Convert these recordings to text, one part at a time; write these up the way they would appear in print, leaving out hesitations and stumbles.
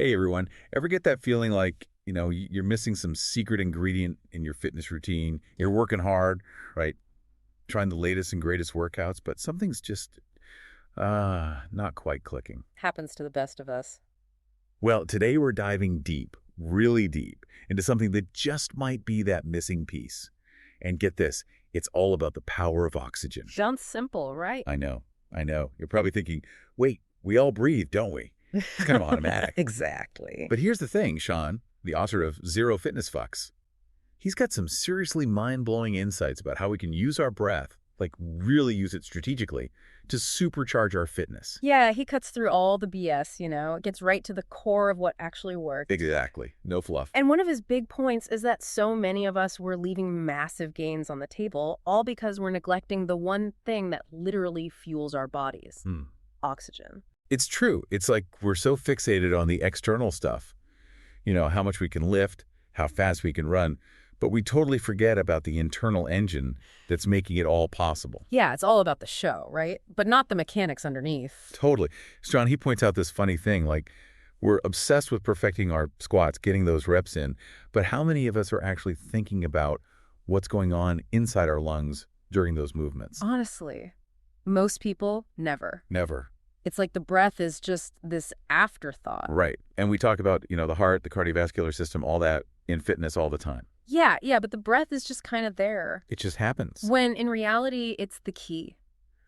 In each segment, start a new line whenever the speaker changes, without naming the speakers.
Hey everyone, ever get that feeling like, you're missing some secret ingredient in your fitness routine? You're working hard, right? Trying the latest and greatest workouts, but something's just not quite clicking.
Happens to the best of us.
Well, today we're diving deep, really deep, into something that just might be that missing piece. And get this, it's all about the power of oxygen.
Sounds simple, right?
I know, I know. You're probably thinking, wait, we all breathe, don't we? It's kind of automatic.
Exactly.
But here's the thing, Sean, the author of Zero Fitness FucX. He's got some seriously mind-blowing insights about how we can use our breath, like really use it strategically, to supercharge our fitness.
Yeah, he cuts through all the BS, It gets right to the core of what actually works.
Exactly. No fluff.
And one of his big points is that so many of us were leaving massive gains on the table, all because we're neglecting the one thing that literally fuels our bodies. Oxygen.
It's true. It's like we're so fixated on the external stuff, how much we can lift, how fast we can run, but we totally forget about the internal engine that's making it all possible.
Yeah, it's all about the show, right? But not the mechanics underneath.
Totally. John, he points out this funny thing, like we're obsessed with perfecting our squats, getting those reps in, but how many of us are actually thinking about what's going on inside our lungs during those movements?
Honestly, most people never.
Never.
It's like the breath is just this afterthought.
Right. And we talk about, the heart, the cardiovascular system, all that in fitness all the time.
Yeah, but the breath is just kind of there.
It just happens.
When in reality, it's the key.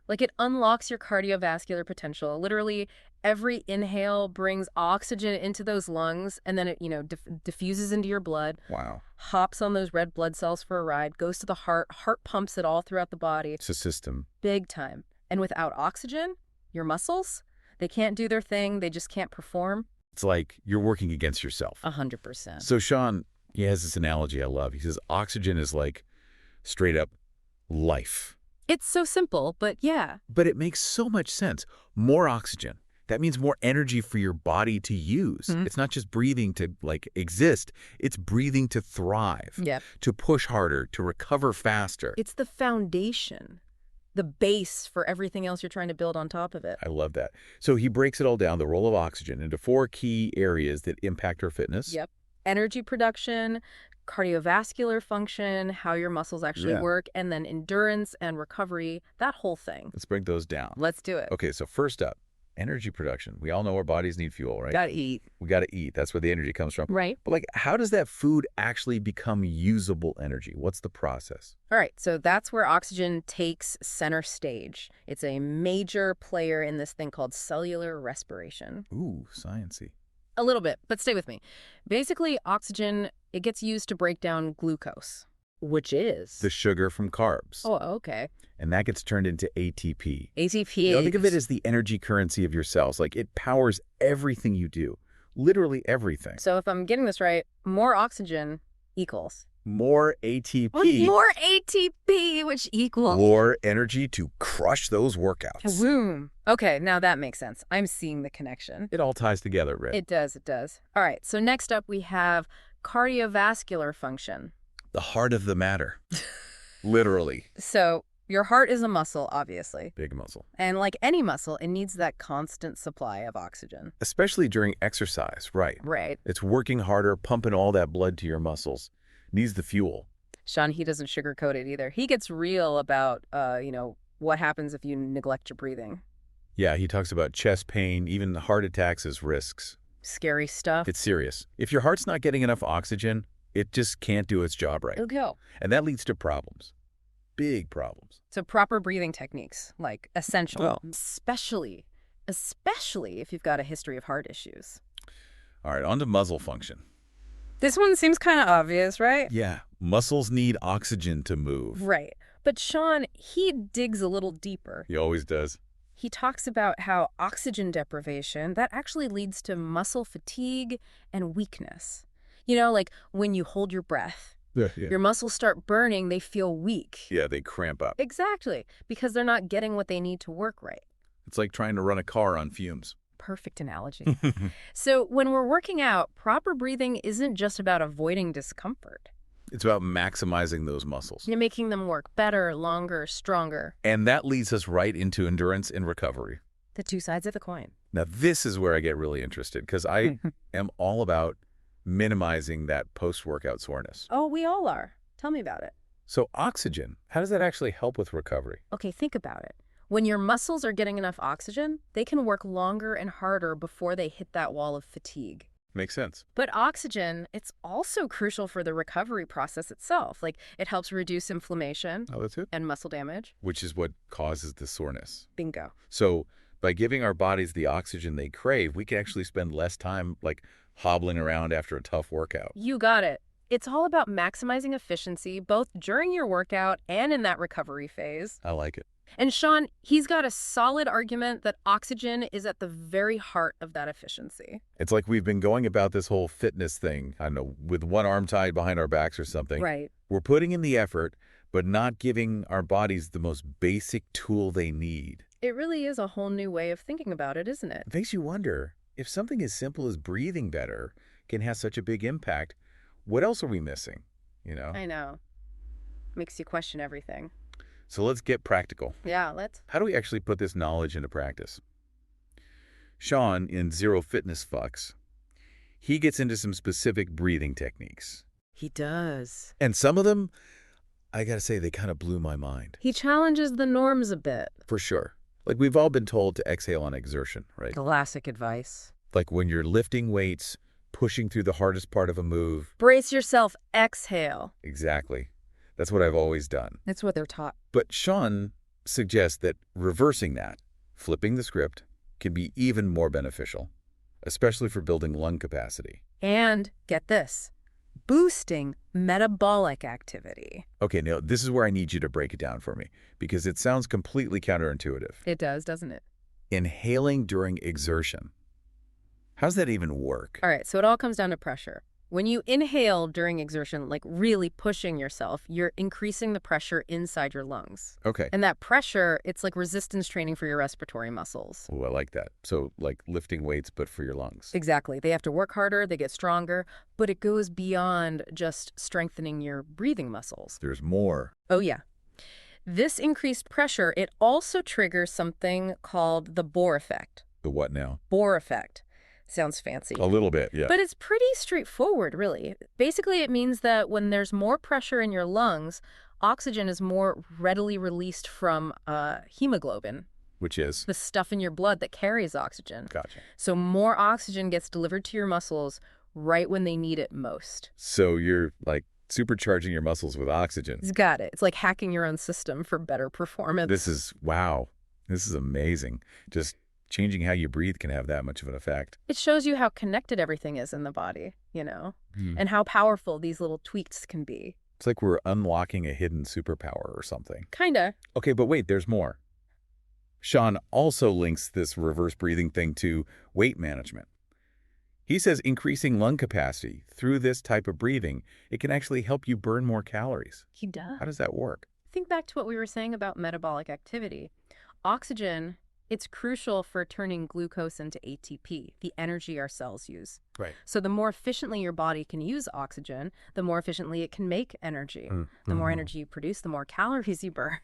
Like it unlocks your cardiovascular potential. Literally, every inhale brings oxygen into those lungs, and then it, diffuses into your blood.
Wow.
Hops on those red blood cells for a ride, goes to the heart pumps it all throughout the body.
It's a system.
Big time. And without oxygen, your muscles, they can't do their thing. They just can't perform.
It's like you're working against yourself.
100%.
So Sean, he has this analogy I love. He says oxygen is like straight up life.
It's so simple, but yeah.
But it makes so much sense. More oxygen. That means more energy for your body to use. It's not just breathing to exist. It's breathing to thrive, to push harder, to recover faster.
It's the foundation, the base for everything else you're trying to build on top of it.
I love that. So he breaks it all down, the role of oxygen, into 4 key areas that impact our fitness.
Yep. Energy production, cardiovascular function, how your muscles actually work, and then endurance and recovery, that whole thing.
Let's break those down.
Let's do it.
Okay, so first up, energy production. We all know our bodies need fuel, right?
Gotta eat.
We gotta eat. That's where the energy comes from.
Right.
But how does that food actually become usable energy? What's the process?
All right, so that's where oxygen takes center stage. It's a major player in this thing called cellular respiration.
Ooh, sciencey.
A little bit, but stay with me. Basically, oxygen, it gets used to break down glucose, which is
the sugar from carbs.
Oh, okay.
And that gets turned into ATP.
ATP.
Think of it as the energy currency of your cells. Like it powers everything you do, literally everything.
So if I'm getting this right, more oxygen equals
more ATP.
More ATP, which equals
more energy to crush those workouts.
Boom. Okay, now that makes sense. I'm seeing the connection.
It all ties together, Rick.
It does, it does. All right, so next up we have cardiovascular function.
The heart of the matter. Literally.
So your heart is a muscle, obviously.
Big muscle.
And like any muscle, it needs that constant supply of oxygen.
Especially during exercise, right?
Right.
It's working harder, pumping all that blood to your muscles. Needs the fuel.
Sean, he doesn't sugarcoat it either. He gets real about, what happens if you neglect your breathing.
Yeah, he talks about chest pain, even heart attacks as risks.
Scary stuff.
It's serious. If your heart's not getting enough oxygen, it just can't do its job right.
It'll go.
And that leads to problems. Big problems.
So proper breathing techniques, essential.
Well,
especially if you've got a history of heart issues.
All right, on to muscle function.
This one seems kind of obvious, right?
Yeah, muscles need oxygen to move.
Right. But Sean, he digs a little deeper.
He always does.
He talks about how oxygen deprivation, that actually leads to muscle fatigue and weakness. Like when you hold your breath, your muscles start burning, they feel weak.
Yeah, they cramp up.
Exactly, because they're not getting what they need to work right.
It's like trying to run a car on fumes.
Perfect analogy. So when we're working out, proper breathing isn't just about avoiding discomfort.
It's about maximizing those muscles.
You're making them work better, longer, stronger.
And that leads us right into endurance and recovery.
The two sides of the coin.
Now, this is where I get really interested because I am all about minimizing that post-workout soreness.
Oh, we all are. Tell me about it.
So oxygen, how does that actually help with recovery?
Okay, think about it. When your muscles are getting enough oxygen, they can work longer and harder before they hit that wall of fatigue.
Makes sense.
But oxygen, it's also crucial for the recovery process itself. Like, it helps reduce inflammation
Oh, that's it?
and muscle damage.
Which is what causes the soreness.
Bingo.
So by giving our bodies the oxygen they crave, we can actually spend less time like hobbling around after a tough workout.
You got it. It's all about maximizing efficiency both during your workout and in that recovery phase.
I like it.
And Sean, he's got a solid argument that oxygen is at the very heart of that efficiency.
It's like we've been going about this whole fitness thing, I don't know, with one arm tied behind our backs or something.
Right.
We're putting in the effort, but not giving our bodies the most basic tool they need.
It really is a whole new way of thinking about it, isn't it?
It makes you wonder, if something as simple as breathing better can have such a big impact, what else are we missing, you know?
I know. Makes you question everything.
So let's get practical.
Yeah, let's.
How do we actually put this knowledge into practice? Sean, in Zero Fitness FucX, he gets into some specific breathing techniques.
He does.
And some of them, I gotta say, they kind of blew my mind.
He challenges the norms a bit.
For sure. Like we've all been told to exhale on exertion, right?
Classic advice.
Like when you're lifting weights, pushing through the hardest part of a move.
Brace yourself, exhale.
Exactly. That's what I've always done.
That's what they're taught.
But Sean suggests that reversing that, flipping the script, can be even more beneficial, especially for building lung capacity.
And, get this, boosting metabolic activity.
Okay, now this is where I need you to break it down for me, because it sounds completely counterintuitive.
It does, doesn't it?
Inhaling during exertion. How's that even work?
All right, so it all comes down to pressure. When you inhale during exertion, like really pushing yourself, you're increasing the pressure inside your lungs.
Okay.
And that pressure, it's like resistance training for your respiratory muscles.
Oh, I like that. So like lifting weights, but for your lungs.
Exactly. They have to work harder, they get stronger, but it goes beyond just strengthening your breathing muscles.
There's more.
Oh, yeah. This increased pressure, it also triggers something called the Bohr effect.
The what now?
Bohr effect. Sounds fancy.
A little bit, yeah.
But it's pretty straightforward, really. Basically, it means that when there's more pressure in your lungs, oxygen is more readily released from hemoglobin.
Which is?
The stuff in your blood that carries oxygen.
Gotcha.
So more oxygen gets delivered to your muscles right when they need it most.
So you're like supercharging your muscles with oxygen.
It's got it. It's like hacking your own system for better performance.
This is, wow. This is amazing. Just changing how you breathe can have that much of an effect.
It shows you how connected everything is in the body, and how powerful these little tweaks can be.
It's like we're unlocking a hidden superpower or something.
Kinda.
Okay, but wait, there's more. Sean also links this reverse breathing thing to weight management. He says increasing lung capacity through this type of breathing, it can actually help you burn more calories.
He does.
How does that work?
Think back to what we were saying about metabolic activity. Oxygen, it's crucial for turning glucose into ATP, the energy our cells use.
Right.
So the more efficiently your body can use oxygen, the more efficiently it can make energy. The more energy you produce, the more calories you burn,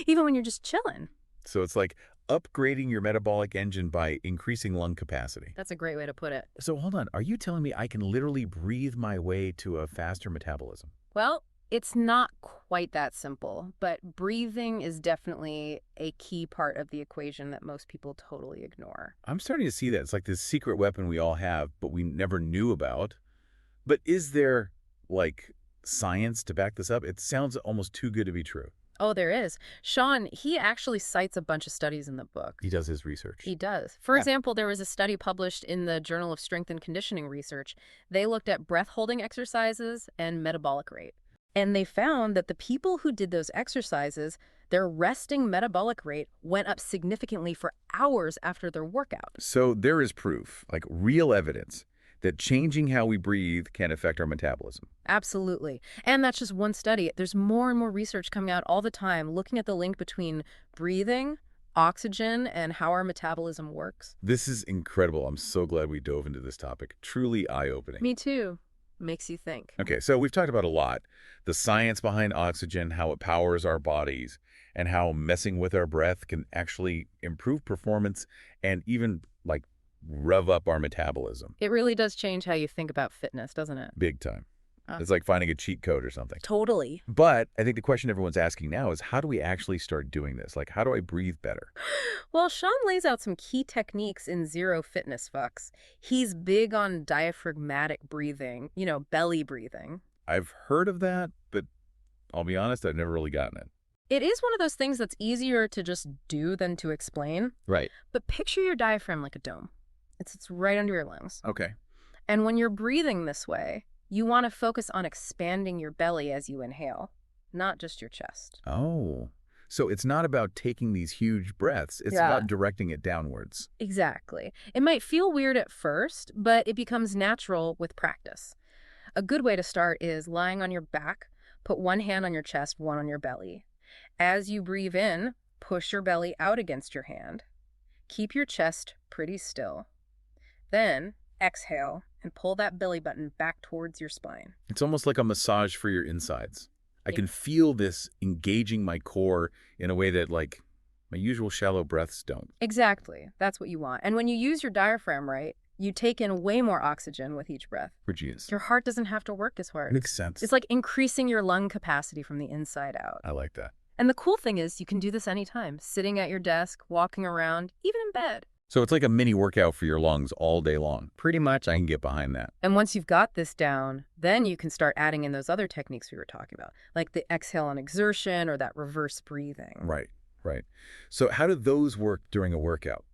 even when you're just chilling.
So it's like upgrading your metabolic engine by increasing lung capacity.
That's a great way to put it.
So hold on, are you telling me I can literally breathe my way to a faster metabolism?
Well, it's not quite that simple, but breathing is definitely a key part of the equation that most people totally ignore.
I'm starting to see that. It's like this secret weapon we all have, but we never knew about. But is there, like, science to back this up? It sounds almost too good to be true.
Oh, there is. Sean, he actually cites a bunch of studies in the book.
He does his research.
He does. For example, there was a study published in the Journal of Strength and Conditioning Research. They looked at breath-holding exercises and metabolic rate. And they found that the people who did those exercises, their resting metabolic rate went up significantly for hours after their workout.
So there is proof, like real evidence, that changing how we breathe can affect our metabolism.
Absolutely. And that's just one study. There's more and more research coming out all the time looking at the link between breathing, oxygen, and how our metabolism works.
This is incredible. I'm so glad we dove into this topic. Truly eye-opening.
Me too. Makes you think.
Okay, so we've talked about a lot. The science behind oxygen, how it powers our bodies, and how messing with our breath can actually improve performance and even, like, rev up our metabolism.
It really does change how you think about fitness, doesn't it?
Big time. It's like finding a cheat code or something.
Totally.
But I think the question everyone's asking now is, how do we actually start doing this? Like, how do I breathe better?
Well, Sean lays out some key techniques in Zero Fitness FucX. He's big on diaphragmatic breathing, belly breathing.
I've heard of that, but I'll be honest, I've never really gotten it.
It is one of those things that's easier to just do than to explain.
Right.
But picture your diaphragm like a dome. It's right under your lungs.
Okay.
And when you're breathing this way, you want to focus on expanding your belly as you inhale, not just your chest.
Oh, so it's not about taking these huge breaths. It's about directing it downwards.
Exactly. It might feel weird at first, but it becomes natural with practice. A good way to start is lying on your back. Put one hand on your chest, one on your belly. As you breathe in, push your belly out against your hand. Keep your chest pretty still. Then exhale and pull that belly button back towards your spine.
It's almost like a massage for your insides. I can feel this engaging my core in a way that, like, my usual shallow breaths don't.
Exactly. That's what you want. And when you use your diaphragm right, you take in way more oxygen with each breath. Your heart doesn't have to work as hard.
Makes sense.
It's like increasing your lung capacity from the inside out.
I like that.
And the cool thing is you can do this anytime, sitting at your desk, walking around, even in bed.
So it's like a mini workout for your lungs all day long. Pretty much, I can get behind that.
And once you've got this down, then you can start adding in those other techniques we were talking about, like the exhale on exertion or that reverse breathing.
Right. So how do those work during a workout?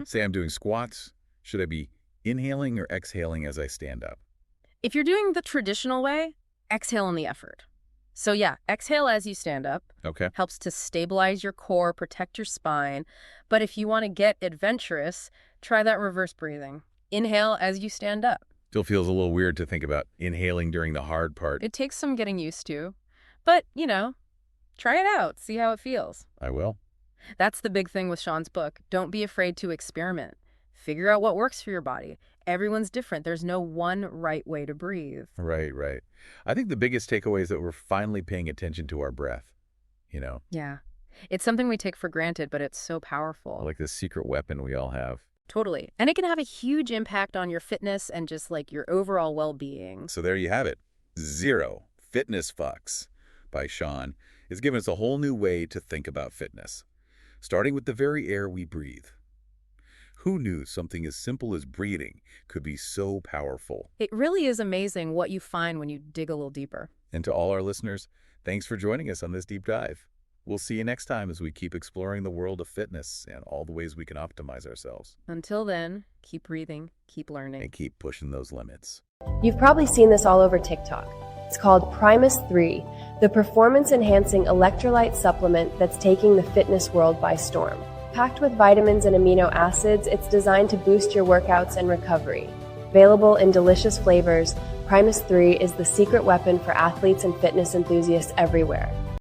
Say I'm doing squats. Should I be inhaling or exhaling as I stand up?
If you're doing the traditional way, exhale in the effort. So yeah, exhale as you stand up.
Okay.
Helps to stabilize your core, protect your spine. But if you want to get adventurous, try that reverse breathing. Inhale as you stand up.
Still feels a little weird to think about inhaling during the hard part.
It takes some getting used to. But, try it out. See how it feels.
I will.
That's the big thing with Sean's book. Don't be afraid to experiment. Figure out what works for your body. Everyone's different. There's no one right way to breathe.
Right. I think the biggest takeaway is that we're finally paying attention to our breath,
Yeah. It's something we take for granted, but it's so powerful.
Like this secret weapon we all have.
Totally. And it can have a huge impact on your fitness and just like your overall well-being.
So there you have it. Zero Fitness FucX by Sean is giving us a whole new way to think about fitness, starting with the very air we breathe. Who knew something as simple as breathing could be so powerful?
It really is amazing what you find when you dig a little deeper.
And to all our listeners, thanks for joining us on this deep dive. We'll see you next time as we keep exploring the world of fitness and all the ways we can optimize ourselves.
Until then, keep breathing, keep learning.
And keep pushing those limits.
You've probably seen this all over TikTok. It's called Primus 3, the performance-enhancing electrolyte supplement that's taking the fitness world by storm. Packed with vitamins and amino acids, it's designed to boost your workouts and recovery. Available in delicious flavors, Primus 3 is the secret weapon for athletes and fitness enthusiasts everywhere.